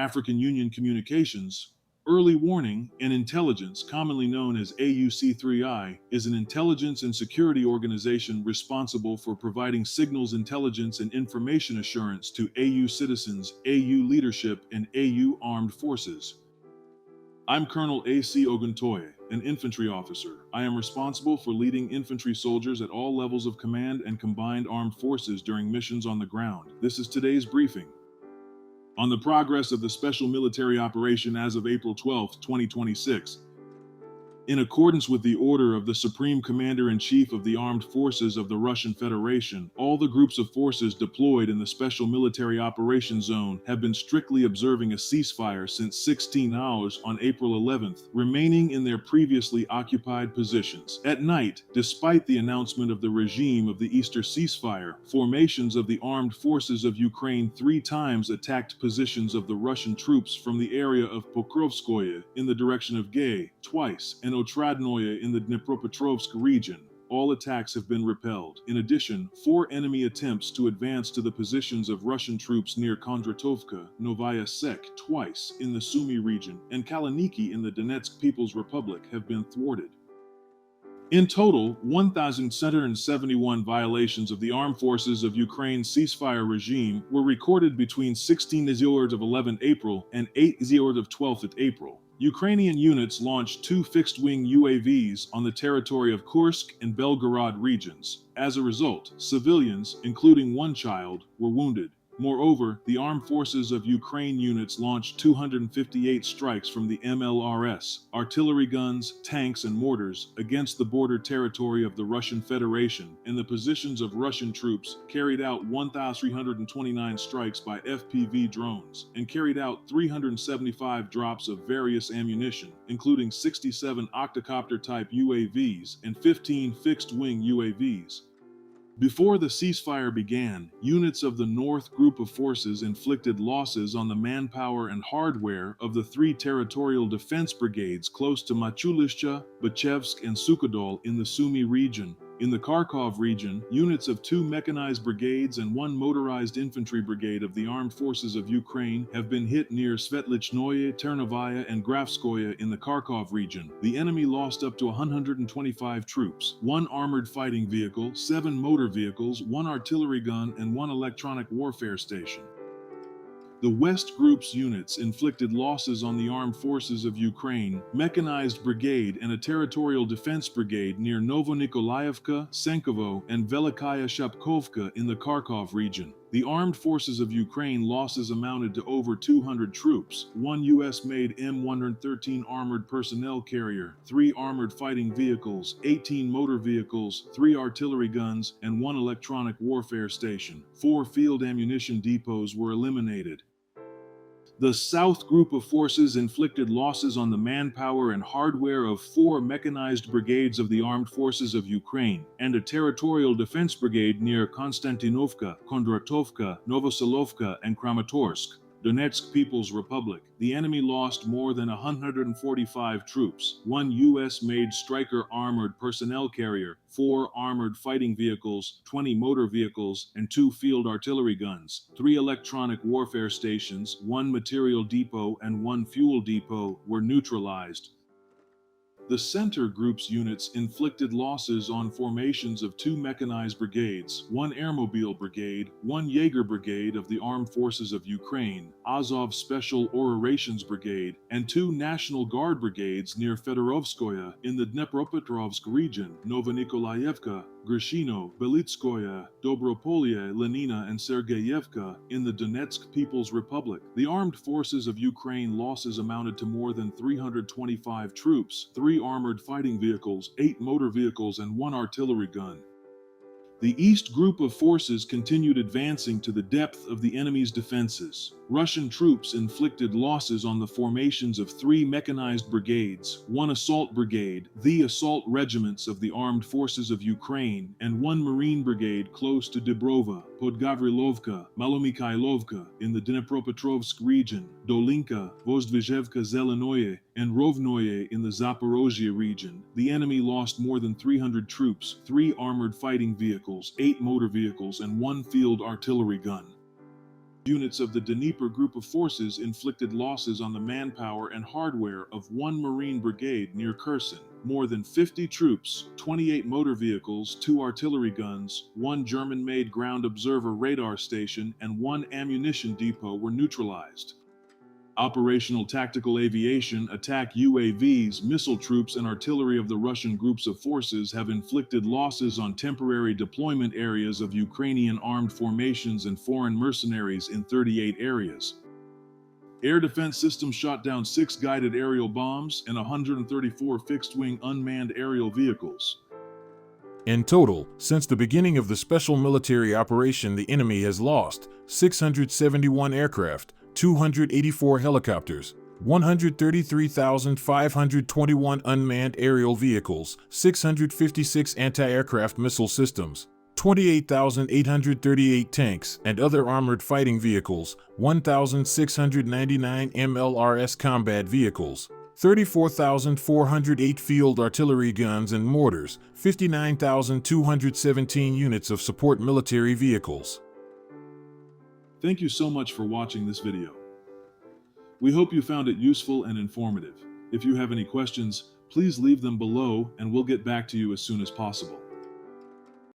African Union Communications. Early Warning and Intelligence, commonly known as AUC3I, is an intelligence and security organization responsible for providing signals intelligence and information assurance to AU citizens, AU leadership, and AU armed forces. I'm Colonel A.C. Oguntoye, an infantry officer. I am responsible for leading infantry soldiers at all levels of command and combined armed forces during missions on the ground. This is today's briefing on the progress of the special military operation as of April 12, 2026. In accordance with the order of the Supreme Commander-in-Chief of the Armed Forces of the Russian Federation, all the groups of forces deployed in the Special Military Operations Zone have been strictly observing a ceasefire since 16 hours on April 11th, remaining in their previously occupied positions. At night, despite the announcement of the regime of the Easter ceasefire, formations of the armed forces of Ukraine 3 times attacked positions of the Russian troops from the area of Pokrovskoye in the direction of Gay, twice, and Otradnoye in the Dnipropetrovsk region. All attacks have been repelled. In addition, 4 enemy attempts to advance to the positions of Russian troops near Kondratovka, Novaya Sech twice in the Sumy region, and Kaleniki in the Donetsk People's Republic have been thwarted. In total, 1,771 violations of the armed forces of Ukraine's ceasefire regime were recorded between 16:00 of 11 April and 8:00 of 12 April. Ukrainian units launched 2 fixed-wing UAVs on the territory of Kursk and Belgorod regions. As a result, civilians, including 1 child, were wounded. Moreover, the armed forces of Ukraine units launched 258 strikes from the MLRS, artillery guns, tanks, and mortars against the border territory of the Russian Federation, and the positions of Russian troops, carried out 1,329 strikes by FPV drones, and carried out 375 drops of various ammunition, including 67 octocopter-type UAVs and 15 fixed-wing UAVs. Before the ceasefire began, units of the North Group of Forces inflicted losses on the manpower and hardware of the 3 territorial defense brigades close to Machulishcha, Bachevsk, and Sukhodol in the Sumy region. In the Kharkov region, units of 2 mechanized brigades and 1 motorized infantry brigade of the armed forces of Ukraine have been hit near Svetlichnoye, Ternovaya, and Grafskoye in the Kharkov region. The enemy lost up to 125 troops, 1 armored fighting vehicle, 7 motor vehicles, 1 artillery gun, and 1 electronic warfare station. The West Group's units inflicted losses on the armed forces of Ukraine, mechanized brigade and a territorial defense brigade near Novonikolayevka, Senkovo, and Velikaya Shapkovka in the Kharkov region. The armed forces of Ukraine losses amounted to over 200 troops, 1 US-made M113 armored personnel carrier, 3 armored fighting vehicles, 18 motor vehicles, 3 artillery guns, and 1 electronic warfare station. 4 field ammunition depots were eliminated. The South Group of Forces inflicted losses on the manpower and hardware of 4 mechanized brigades of the Armed Forces of Ukraine and a territorial defense brigade near Konstantinovka, Kondratovka, Novoselovka, and Kramatorsk, Donetsk People's Republic. The enemy lost more than 145 troops, 1 US-made Stryker armored personnel carrier, 4 armored fighting vehicles, 20 motor vehicles, and 2 field artillery guns. 3 electronic warfare stations, 1 material depot, and 1 fuel depot were neutralized. The Center Group's units inflicted losses on formations of 2 mechanized brigades, 1 airmobile brigade, 1 Jaeger brigade of the Armed Forces of Ukraine, Azov Special Operations Brigade, and 2 National Guard brigades near Fedorovskoye in the Dnipropetrovsk region, Novonikolaevka, Grishino, Belitskoye, Dobropolye, Lenina, and Sergeyevka in the Donetsk People's Republic. The armed forces of Ukraine losses amounted to more than 325 troops, 3 armored fighting vehicles, 8 motor vehicles, and 1 artillery gun. The East Group of Forces continued advancing to the depth of the enemy's defenses. Russian troops inflicted losses on the formations of 3 mechanized brigades, 1 assault brigade, the assault regiments of the Armed Forces of Ukraine, and 1 Marine brigade close to Dubrova, Podgavrilovka, Malomikhailovka in the Dnipropetrovsk region, Dolinka, Vozdvizhevka Zelenoye, and Rovnoye in the Zaporozhye region. The enemy lost more than 300 troops, 3 armored fighting vehicles, 8 motor vehicles, and 1 field artillery gun. Units of the Dnieper Group of Forces inflicted losses on the manpower and hardware of one Marine brigade near Kherson. More than 50 troops, 28 motor vehicles, 2 artillery guns, 1 German-made ground observer radar station, and 1 ammunition depot were neutralized. Operational tactical aviation, attack UAVs, missile troops, and artillery of the Russian groups of forces have inflicted losses on temporary deployment areas of Ukrainian armed formations and foreign mercenaries in 38 areas. Air defense systems shot down 6 guided aerial bombs and 134 fixed-wing unmanned aerial vehicles. In total, since the beginning of the special military operation, the enemy has lost 671 aircraft, 284 helicopters, 133,521 unmanned aerial vehicles, 656 anti-aircraft missile systems, 28,838 tanks and other armored fighting vehicles, 1,699 MLRS combat vehicles, 34,408 field artillery guns and mortars, 59,217 units of support military vehicles. Thank you so much for watching this video. We hope you found it useful and informative. If you have any questions, please leave them below and we'll get back to you as soon as possible.